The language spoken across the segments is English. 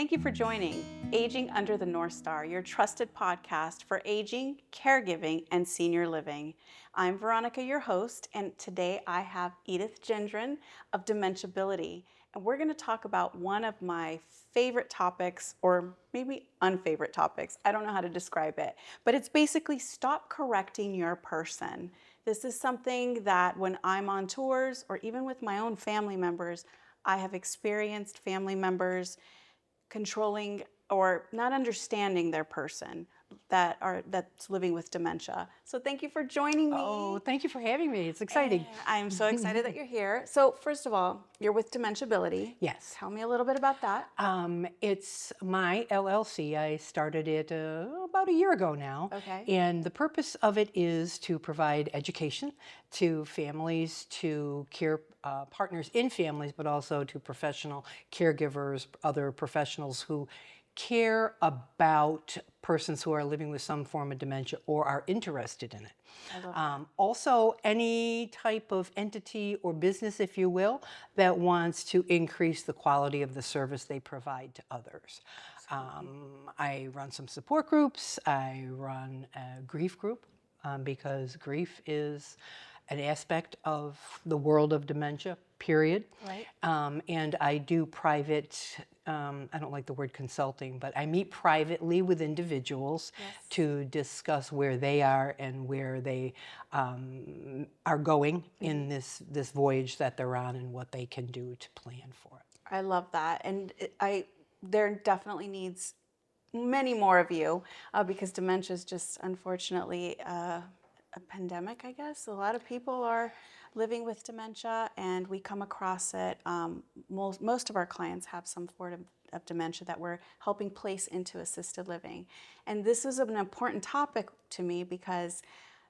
Thank you for joining Aging Under the North Star, your trusted podcast for aging, caregiving, and senior living. I'm Veronica, your host, and today I have Edith Gendron of DementiAbility, and we're going to talk about one of my favorite topics, or maybe unfavorite topics. I don't know how to describe it, but it's basically stop correcting your person. This is something that when I'm on tours or even with my own family members, I have experienced family members controlling or not understanding their person that's living with dementia. So thank you for joining me. Oh, thank you for having me. It's exciting. I'm so excited that you're here. So first of all, you're with DementiAbility. Yes. Tell me a little bit about that. It's my LLC. I started it about a year ago now. Okay. And the purpose of it is to provide education to families, to care partners in families, but also to professional caregivers, other professionals who care about persons who are living with some form of dementia or are interested in it. I love that. Also, any type of entity or business, if you will, that wants to increase the quality of the service they provide to others. I run some support groups. I run a grief group because grief is an aspect of the world of dementia, period. Right. And I do private, I don't like the word consulting, but I meet privately with individuals to discuss where they are and where they are going in this voyage that they're on and what they can do to plan for it. I love that. And there definitely needs many more of you because dementia is just unfortunately a pandemic, I guess. A lot of people are living with dementia and we come across it. Most of our clients have some form of dementia that we're helping place into assisted living. And this is an important topic to me because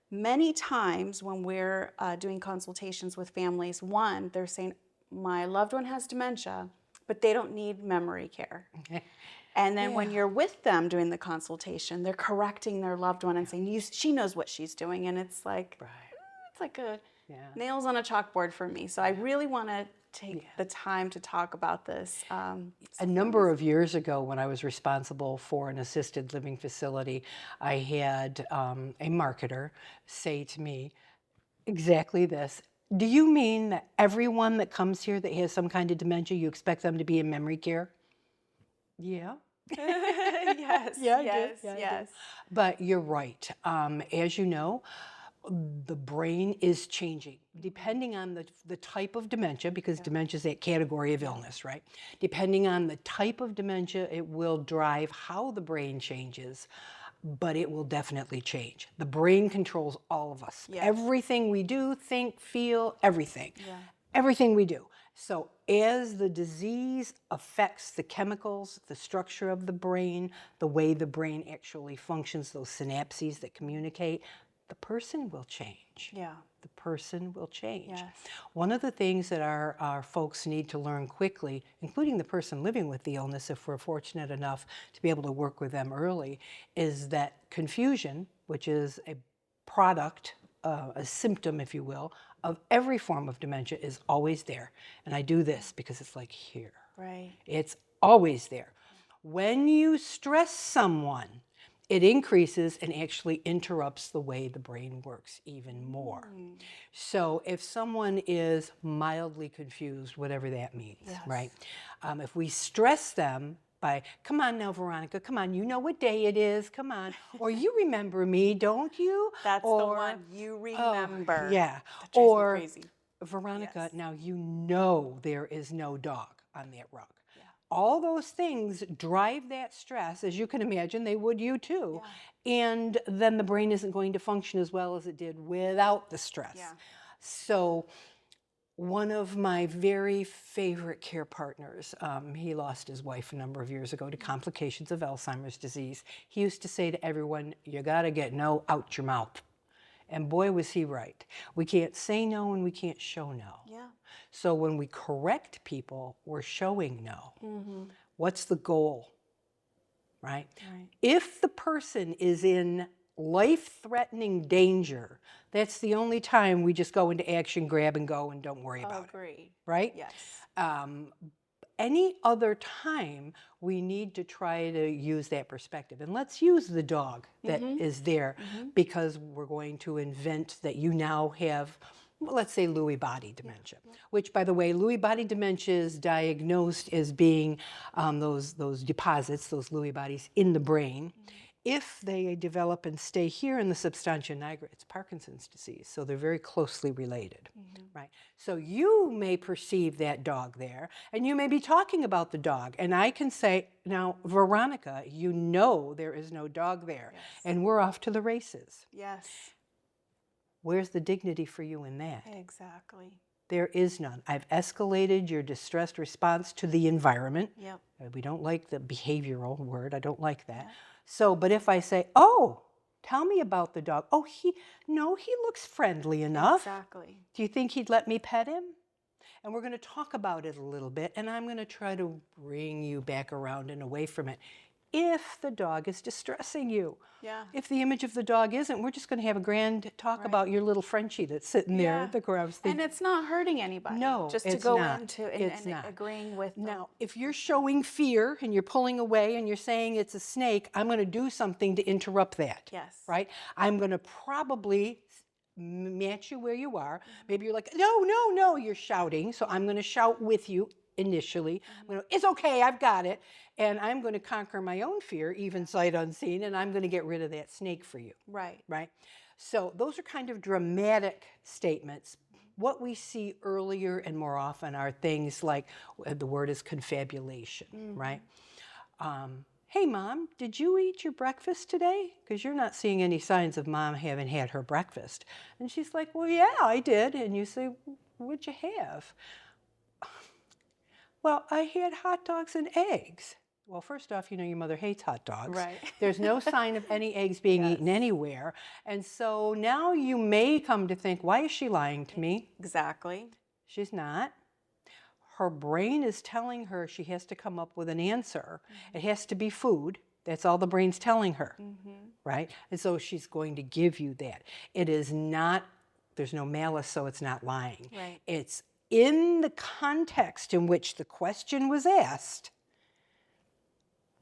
many times when we're doing consultations with families, one, they're saying, my loved one has dementia, but they don't need memory care. And then when you're with them doing the consultation, they're correcting their loved one and saying, she knows what she's doing. And it's like, it's like nails on a chalkboard for me. So I really want to take the time to talk about this. A number of years ago, when I was responsible for an assisted living facility, I had a marketer say to me exactly this. Do you mean that everyone that comes here that has some kind of dementia, you expect them to be in memory care? Yeah. Yes, Yeah, yes, I did. yes. But you're right. As you know, the brain is changing depending on the type of dementia, because dementia is that category of illness, right? Depending on the type of dementia, it will drive how the brain changes, but it will definitely change. The brain controls all of us. Yes. Everything we do, think, feel, everything. Yeah. Everything we do. So as the disease affects the chemicals, the structure of the brain, the way the brain actually functions, those synapses that communicate, the person will change. Yeah. The person will change. Yes. One of the things that our folks need to learn quickly, including the person living with the illness, if we're fortunate enough to be able to work with them early, is that confusion, which is a product, a symptom, if you will, of every form of dementia, is always there. And I do this because it's like here. Right. It's always there. When you stress someone, it increases and actually interrupts the way the brain works even more. So if someone is mildly confused, whatever that means, right? If we stress them by, come on now, Veronica, come on, you know what day it is, come on. Or you remember me, don't you? That's the one, you remember. Oh, yeah. That drives me Or, crazy. Veronica, now you know there is no dog on that rug. All those things drive that stress, as you can imagine, they would you too. And then the brain isn't going to function as well as it did without the stress. So one of my very favorite care partners, he lost his wife a number of years ago to complications of Alzheimer's disease. He used to say to everyone, you gotta get no out your mouth. And boy, was he right. We can't say no and we can't show no. So when we correct people, we're showing no. What's the goal, right? If the person is in life-threatening danger, that's the only time we just go into action, grab and go, and don't worry about it. Agreed. Right? Yes. any other time, we need to try to use that perspective. And let's use the dog that is there, because we're going to invent that you now have, well, let's say Lewy body dementia, which, by the way, Lewy body dementia is diagnosed as being those deposits, those Lewy bodies in the brain. If they develop and stay here in the substantia nigra, it's Parkinson's disease. So they're very closely related, right? So you may perceive that dog there, and you may be talking about the dog. And I can say, now, Veronica, you know there is no dog there, and we're off to the races. Yes. Where's the dignity for you in that? Exactly. There is none. I've escalated your distressed response to the environment. Yep. We don't like the behavioral word. I don't like that. So, but if I say, oh, tell me about the dog. Oh, he looks friendly enough. Exactly. Do you think he'd let me pet him? And we're going to talk about it a little bit, and I'm going to try to bring you back around and away from it. If the dog is distressing you. Yeah. If the image of the dog isn't, we're just going to have a grand talk about your little Frenchie that's sitting there at the grouse. And it's not hurting anybody. No, just it's to go not. into It's and not. agreeing with them. Now, if you're showing fear and you're pulling away and you're saying it's a snake, I'm going to do something to interrupt that. Yes. Right? I'm going to probably match you where you are. Maybe you're like, no, you're shouting. So I'm going to shout with you initially. It's okay, I've got it. And I'm going to conquer my own fear, even sight unseen, and I'm going to get rid of that snake for you. Right. Right? So those are kind of dramatic statements. What we see earlier and more often are things like, the word is confabulation, right? Hey, Mom, did you eat your breakfast today? Because you're not seeing any signs of Mom having had her breakfast. And she's like, well, yeah, I did. And you say, what'd you have? Well, I had hot dogs and eggs. Well, first off, your mother hates hot dogs. Right. There's no sign of any eggs being eaten anywhere. And so now you may come to think, why is she lying to me? Exactly. She's not. Her brain is telling her she has to come up with an answer. It has to be food. That's all the brain's telling her, right? And so she's going to give you that. It is not, there's no malice, so it's not lying. Right. It's in the context in which the question was asked,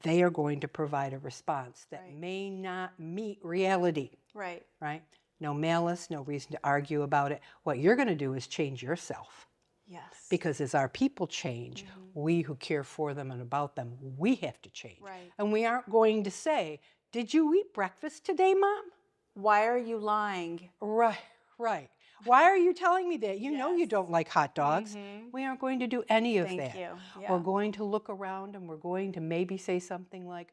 they are going to provide a response that may not meet reality. Right. Right? No malice, no reason to argue about it. What you're going to do is change yourself. Yes. Because as our people change, we who care for them and about them, we have to change. Right. And we aren't going to say, did you eat breakfast today, Mom? Why are you lying? Right. Why are you telling me that? You know you don't like hot dogs. We aren't going to do any of that. Thank you. Yeah. We're going to look around and we're going to maybe say something like,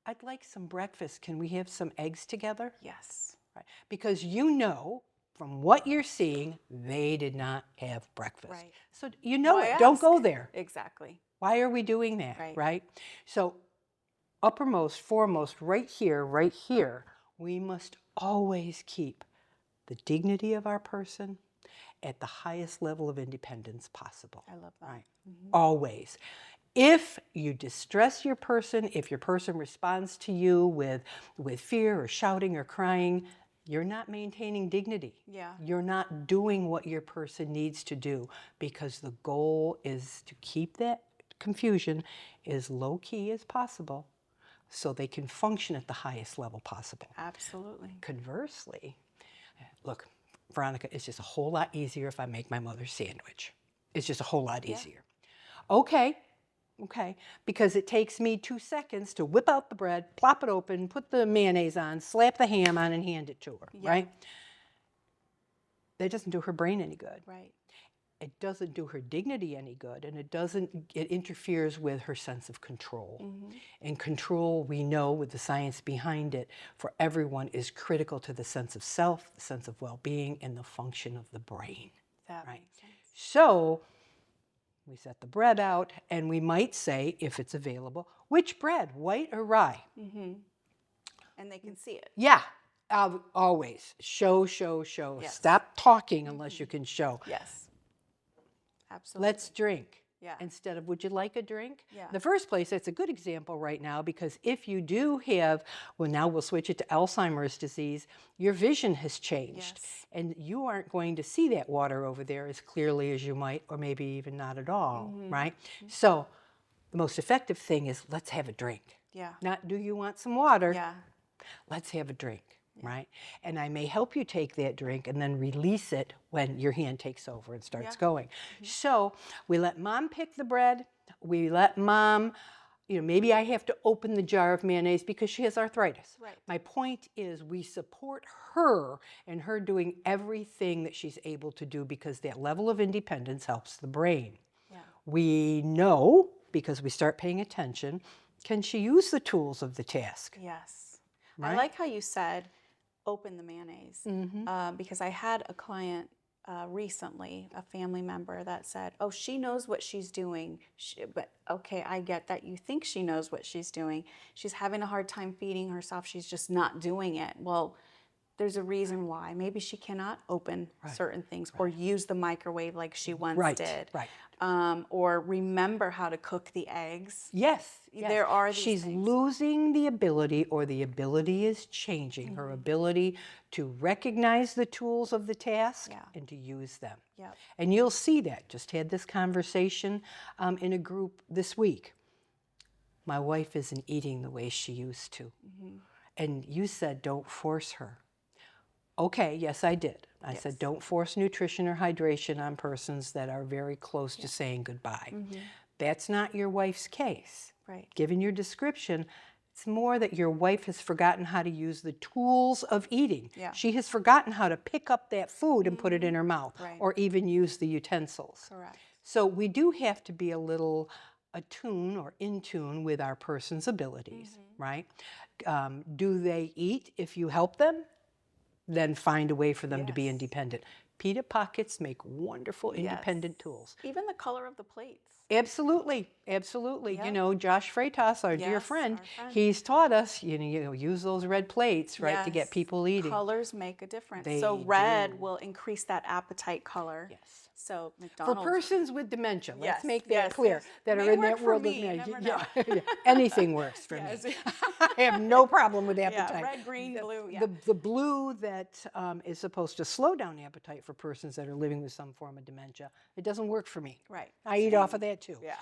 I'd like some breakfast. Can we have some eggs together? Yes. Right. Because from what you're seeing, they did not have breakfast. Right. So you know Why it. Don't ask? go there. Exactly. Why are we doing that? Right? So uppermost, foremost, right here, we must always keep the dignity of our person at the highest level of independence possible. I love that. Right? Always. If you distress your person, if your person responds to you with fear or shouting or crying, you're not maintaining dignity. Yeah. You're not doing what your person needs to do, because the goal is to keep that confusion as low key as possible so they can function at the highest level possible. Absolutely. Conversely, look, Veronica, it's just a whole lot easier if I make my mother's sandwich. It's just a whole lot easier. Okay, because it takes me 2 seconds to whip out the bread, plop it open, put the mayonnaise on, slap the ham on, and hand it to her, right? That doesn't do her brain any good. Right. It doesn't do her dignity any good, and it interferes with her sense of control. And control, we know with the science behind it, for everyone is critical to the sense of self, the sense of well-being, and the function of the brain. That right? makes sense. So we set the bread out, and we might say, if it's available, which bread, white or rye? And they can see it. Yeah, always. Show. Yes. Stop talking unless you can show. Yes. Absolutely. Let's drink. Yeah. Instead of, would you like a drink? Yeah. In the first place, that's a good example right now, because if you do have, well, now we'll switch it to Alzheimer's disease, your vision has changed. Yes. And you aren't going to see that water over there as clearly as you might, or maybe even not at all, right? So The most effective thing is let's have a drink. Yeah. Not do you want some water? Yeah. Let's have a drink, right? And I may help you take that drink and then release it when your hand takes over and starts going. So we let mom pick the bread. We let mom, maybe I have to open the jar of mayonnaise because she has arthritis. Right. My point is we support her in her doing everything that she's able to do because that level of independence helps the brain. Yeah. We know, because we start paying attention, can she use the tools of the task? Yes. Right? I like how you said open the mayonnaise because I had a client recently, a family member that said, oh, she knows what she's doing. But okay, I get that you think she knows what she's doing. She's having a hard time feeding herself. She's just not doing it. Well, there's a reason why. Maybe she cannot open certain things or use the microwave like she once did. Right. Or remember how to cook the eggs. Yes. There are these She's things. losing the ability, or the ability is changing, her ability to recognize the tools of the task and to use them. Yep. And you'll see that. Just had this conversation in a group this week. My wife isn't eating the way she used to. And you said, don't force her. Okay, yes, I did. I said, don't force nutrition or hydration on persons that are very close to saying goodbye. That's not your wife's case. Right. Given your description, it's more that your wife has forgotten how to use the tools of eating. Yeah. She has forgotten how to pick up that food and put it in her mouth, or even use the utensils. Correct. So we do have to be a little attuned or in tune with our person's abilities, right? Do they eat if you help them? Then find a way for them to be independent. Pita pockets make wonderful independent tools. Even the color of the plates. Absolutely, absolutely. Yep. Josh Freitas, our dear friend, he's taught us, use those red plates, right, to get people eating. Colors make a difference. They so red will increase that appetite color. Yes. So For McDonald's. persons with dementia, let's Yes, make that yes, clear, yes. that May are in work that for world me, of you dementia. never know. Yeah, anything works for Yes. me. I have no problem with Yeah, appetite. red, green, blue. Yeah. The blue that is supposed to slow down appetite for persons that are living with some form of dementia, it doesn't work for me. Right. I eat off of that too. Yeah.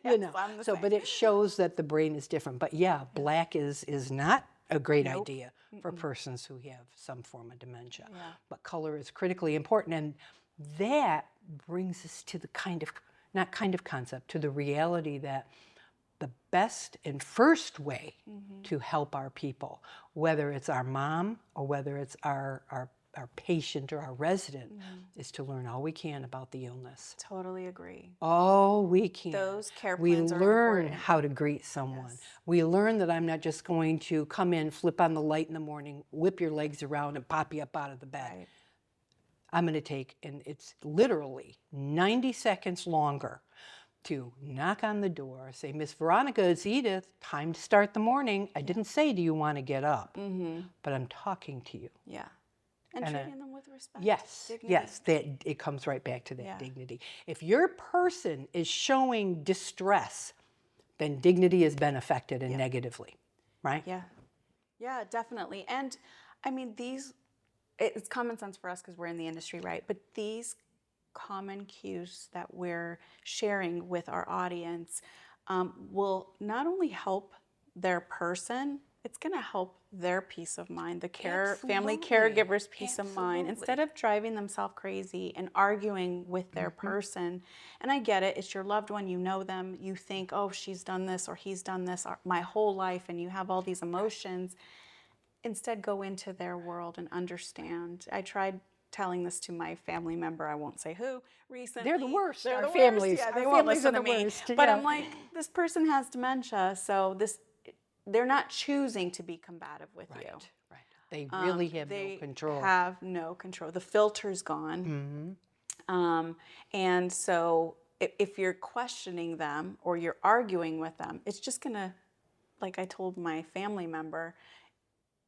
I'm the So, same. but it shows that the brain is different. But yeah, black is not a great idea for persons who have some form of dementia. Yeah. But color is critically important, and that brings us to the concept, to the reality that the best and first way to help our people, whether it's our mom or whether it's our patient or our resident, is to learn all we can about the illness. Totally agree. All we can. Those care We plans are learn important. how to greet someone. We learn that I'm not just going to come in, flip on the light in the morning, whip your legs around, and pop you up out of the bed. Right. I'm going to take, and it's literally 90 seconds longer to knock on the door, say, Miss Veronica, it's Edith, time to start the morning. I didn't say, do you want to get up? But I'm talking to you. Yeah. And treating them with respect. Yes, Dignity. yes, that it comes right back to that dignity. If your person is showing distress, then dignity has been affected and negatively, right? Yeah. Yeah, definitely. And I mean, it's common sense for us because we're in the industry, right? But these common cues that we're sharing with our audience will not only help their person, it's going to help their peace of mind, the family caregiver's peace of mind, instead of driving themselves crazy and arguing with their person. And I get it, it's your loved one, you know them, you think, oh, she's done this or he's done this my whole life, and you have all these emotions. Instead, go into their world and understand. I tried telling this to my family member, I won't say who, recently. They're the worst. They're our the families. worst. Yeah, they Our won't families listen are to the me. worst. But I'm like, this person has dementia, so they're not choosing to be combative with you. Right. They really have no control. They have no control. The filter's gone. And so if you're questioning them or you're arguing with them, it's just going to, like I told my family member,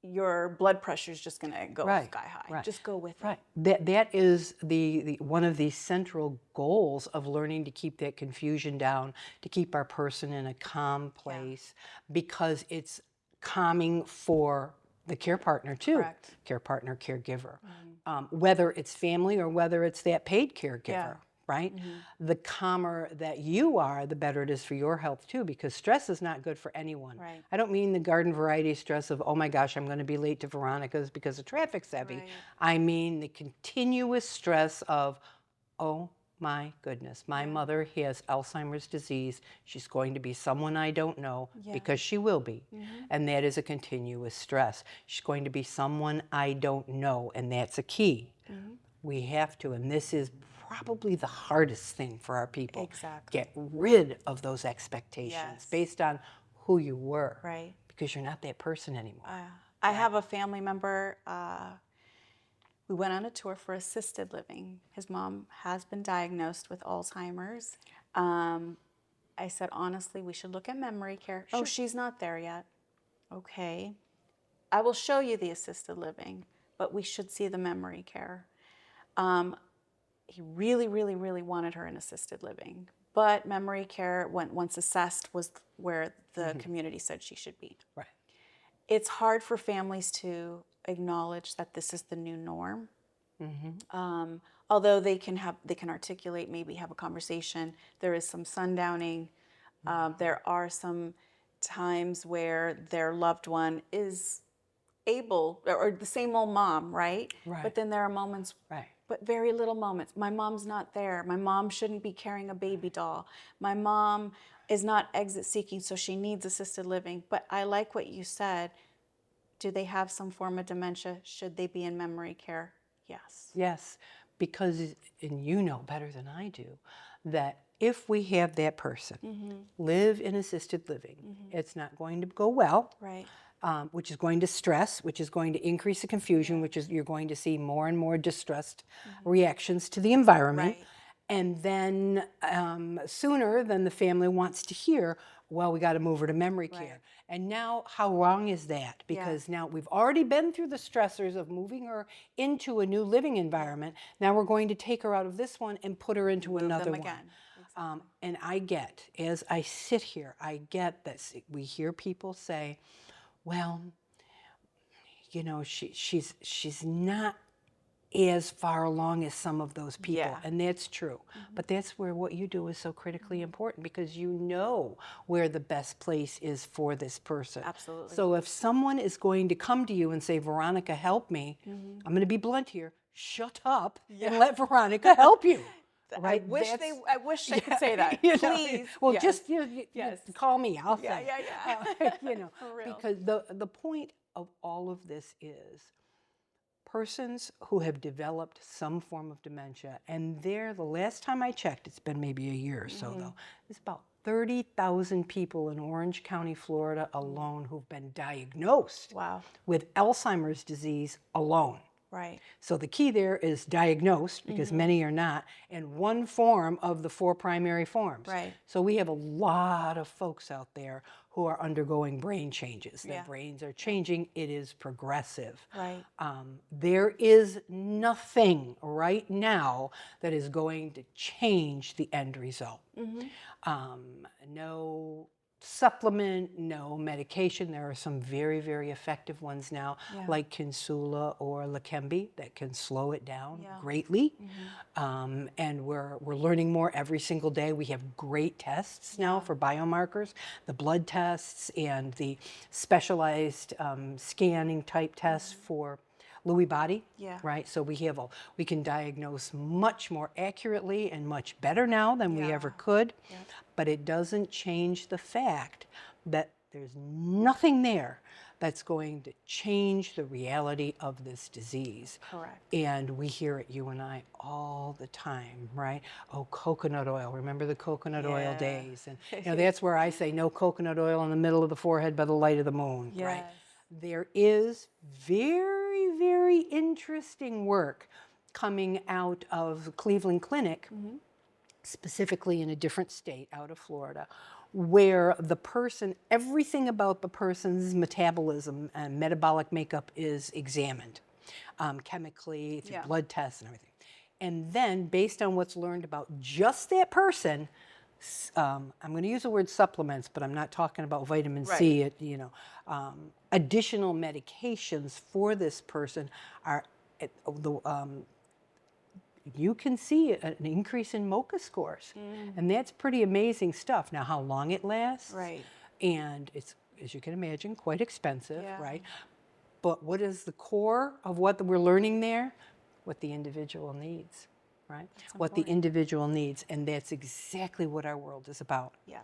your blood pressure is just going to go sky high. Right. Just go with it. Right. That is the one of the central goals of learning to keep that confusion down, to keep our person in a calm place, because it's calming for the care partner too. Correct. Care partner, caregiver. Whether it's family or whether it's that paid caregiver. right? The calmer that you are, the better it is for your health too, because stress is not good for anyone. Right. I don't mean the garden variety stress of, oh my gosh, I'm going to be late to Veronica's because the traffic's heavy. Right. I mean the continuous stress of, oh my goodness, my mother has Alzheimer's disease. She's going to be someone I don't know, because she will be. And that is a continuous stress. She's going to be someone I don't know, and that's a key. We have to, and this is probably the hardest thing for our people. Exactly. Get rid of those expectations Yes. based on who you were. Right. Because you're not that person anymore. I have a family member. We went on a tour for assisted living. His mom has been diagnosed with Alzheimer's. I said, honestly, we should look at memory care. Oh, she's not there yet. Okay. I will show you the assisted living, but we should see the memory care. He really, really, really wanted her in assisted living, but memory care, once assessed, was where the community said she should be. Right. It's hard for families to acknowledge that this is the new norm. Although they can articulate, maybe have a conversation. There is some sundowning. There are some times where their loved one is able, or the same old mom, right? Right. But then there are moments, Right. but very little moments. My mom's not there. My mom shouldn't be carrying a baby doll. My mom is not exit seeking, so she needs assisted living. But I like what you said. Do they have some form of dementia? Should they be in memory care? Yes. Yes, because, and you know better than I do, that if we have that person live in assisted living, it's not going to go well. Right. Which is going to stress, which is going to increase the confusion, which is you're going to see more and more distressed reactions to the environment. Right. And then sooner than the family wants to hear, well, we got to move her to memory care. And now, how wrong is that? Because now we've already been through the stressors of moving her into a new living environment. Now we're going to take her out of this one and put her into another them one. again. And I get, as I sit here, I get that we hear people say, well, you know, she's not as far along as some of those people. Yeah. And that's true. But that's where what you do is so critically important, because you know where the best place is for this person. Absolutely. So if someone is going to come to you and say, Veronica, help me, I'm going to be blunt here, shut up and let Veronica help you. Right? I wish I could say that. You know, Please. well, Yes. just Yes. call me. I'll say. Yeah. You know, For real. because the point of all of this is persons who have developed some form of dementia, and the last time I checked, it's been maybe a year or so though, there's about 30,000 people in Orange County, Florida alone who've been diagnosed Wow. with Alzheimer's disease alone. Right. So the key there is diagnosed, because many are not, and one form of the 4 primary forms. Right. So we have a lot of folks out there who are undergoing brain changes. Their Yeah. brains are changing. It is progressive. Right. There is nothing right now that is going to change the end result. No supplement, no medication. There are some very, very effective ones now, like Kinsula or Leqembi, that can slow it down greatly. And we're learning more every single day. We have great tests now for biomarkers, the blood tests and the specialized scanning type tests for Lewy body, right? So we can diagnose much more accurately and much better now than we ever could. But it doesn't change the fact that there's nothing there that's going to change the reality of this disease. Correct. And we hear it, you and I, all the time, right? Oh, coconut oil. Remember the coconut oil days? And you know, that's where I say no coconut oil in the middle of the forehead by the light of the moon, right? There is very, very interesting work coming out of Cleveland Clinic, specifically in a different state out of Florida, where the person, everything about the person's metabolism and metabolic makeup is examined chemically, through blood tests and everything. And then, based on what's learned about just that person, I'm going to use the word supplements, but I'm not talking about vitamin C. You know, additional medications for this person are you can see an increase in MoCA scores. And that's pretty amazing stuff. Now, how long it lasts, Right. and it's, as you can imagine, quite expensive, Yeah. right? But what is the core of what we're learning there? What the individual needs, right? What the individual needs, and that's exactly what our world is about. Yeah.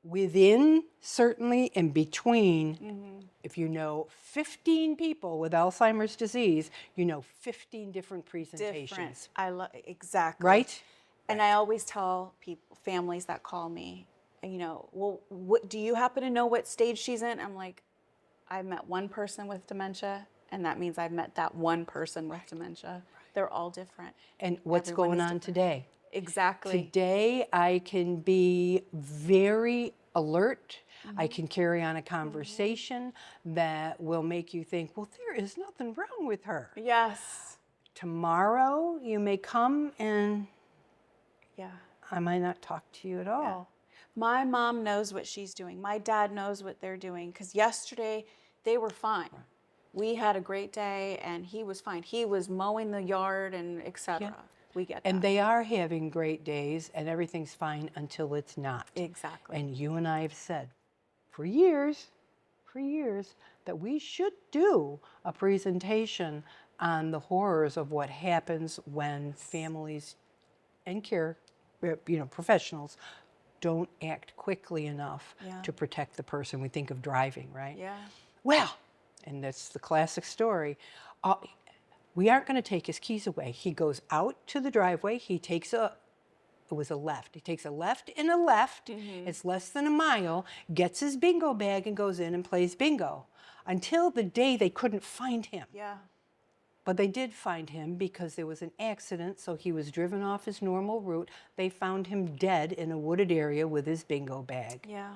Within, certainly, and between, if you know 15 people with Alzheimer's disease, you know 15 different presentations. Different. I love exactly. Right? And I always tell people, families that call me, you know, well, what do you happen to know what stage she's in? I'm like, I've met one person with dementia, and that means I've met that one person with dementia. They're all different. And what's Everyone going is on different. today? Exactly. Today, I can be very alert. I can carry on a conversation that will make you think, well, there is nothing wrong with her. Yes. Tomorrow, you may come and Yeah. I might not talk to you at all. My mom knows what she's doing. My dad knows what they're doing, because yesterday they were fine. We had a great day and he was fine. He was mowing the yard and etc. We get that. And they are having great days and everything's fine until it's not. Exactly. And you and I have said for years, that we should do a presentation on the horrors of what happens when families and care, professionals don't act quickly enough to protect the person. We think of driving, right? Yeah. Well, and that's the classic story. We aren't going to take his keys away. He goes out to the driveway. He takes it was a left. He takes a left and a left. It's less than a mile, gets his bingo bag and goes in and plays bingo until the day they couldn't find him. Yeah. But they did find him because there was an accident, so he was driven off his normal route. They found him dead in a wooded area with his bingo bag. Yeah.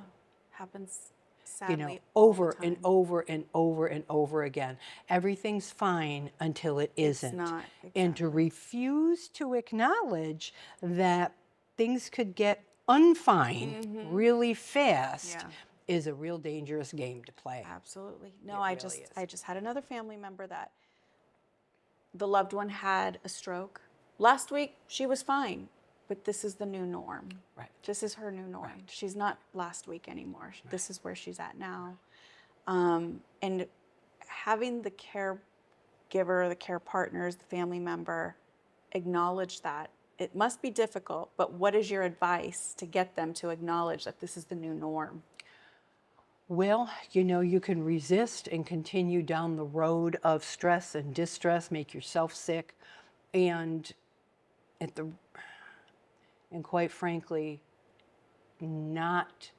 Happens sadly Over and over and over and over again. Everything's fine until it isn't. It's not. And to refuse to acknowledge that things could get unfine really fast is a real dangerous game to play. Absolutely. No, I just had another family member that the loved one had a stroke. Last week she was fine, but this is the new norm. Right. This is her new norm. Right. She's not last week anymore. Right. This is where she's at now. And having the caregiver, the care partners, the family member acknowledge that. It must be difficult, but what is your advice to get them to acknowledge that this is the new norm? Well, you can resist and continue down the road of stress and distress, make yourself sick, and quite frankly, not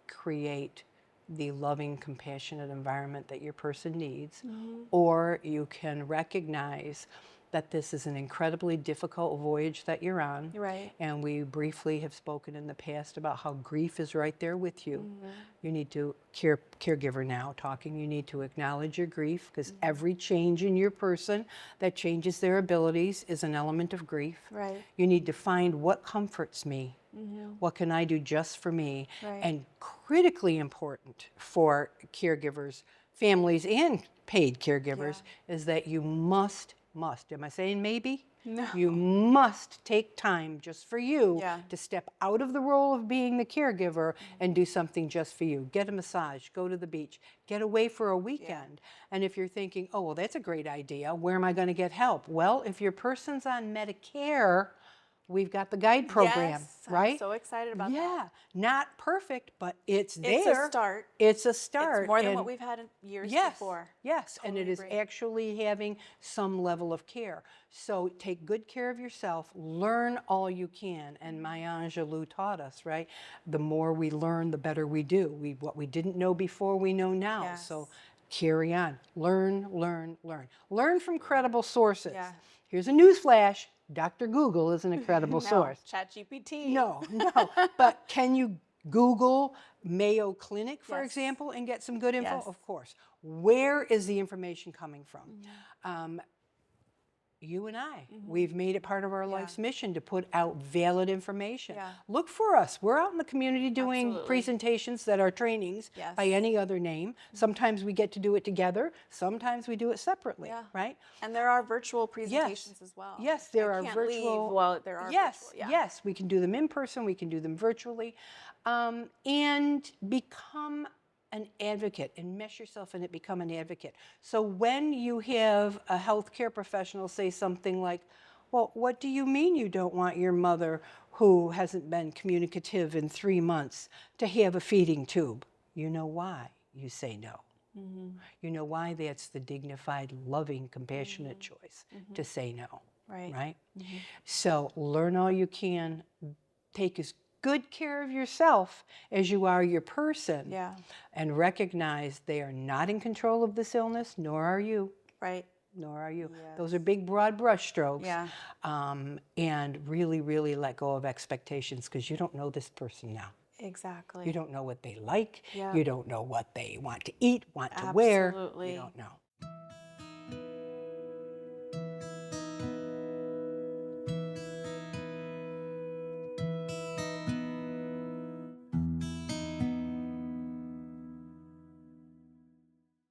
create the loving, compassionate environment that your person needs. Or you can recognize that this is an incredibly difficult voyage that you're on. Right. And we briefly have spoken in the past about how grief is right there with you. You need to, caregiver now talking, you need to acknowledge your grief, because every change in your person that changes their abilities is an element of grief. Right. You need to find what comforts me. What can I do just for me? Right. And critically important for caregivers, families and paid caregivers, is that you must, am I saying maybe? No. You must take time just for you to step out of the role of being the caregiver and do something just for you. Get a massage, go to the beach, get away for a weekend. And if you're thinking, oh, well, that's a great idea, where am I going to get help? Well, if your person's on Medicare, we've got the guide program, right? I'm so excited about that. Yeah, not perfect, but it's there. It's a start. It's a start. It's more than what we've had in years before. Yes, and it is actually having some level of care. So take good care of yourself, learn all you can. And Maya Angelou taught us, right? The more we learn, the better we do. What we didn't know before, we know now. Yes. So carry on. Learn, learn, learn. Learn from credible sources. Yeah. Here's a news flash. Dr. Google is an incredible source. ChatGPT. No. But can you Google Mayo Clinic, for example, and get some good info? Yes. Of course. Where is the information coming from? you and I, we've made it part of our life's mission to put out valid information. Yeah. Look for us. We're out in the community doing Absolutely. presentations that are trainings Yes. by any other name. Sometimes we get to do it together. Sometimes we do it separately, Yeah. right? And there are virtual presentations as well. Yes, there I are can't virtual. leave while there are yes, virtual. Yeah. yes, we can do them in person. We can do them virtually, and become an advocate, and mesh yourself in it, become an advocate. So when you have a healthcare professional say something like, well, what do you mean you don't want your mother who hasn't been communicative in 3 months to have a feeding tube? You know why you say no. You know why that's the dignified, loving, compassionate choice to say no. Right. So learn all you can, take as good care of yourself as you are your person, Yeah. and recognize they are not in control of this illness, nor are you. Right. Nor are you. Yes. Those are big, broad brush strokes. Yeah. And really, really let go of expectations, because you don't know this person now. Exactly. You don't know what they like. Yeah. You don't know what they want to eat, want to wear. Absolutely. You don't know.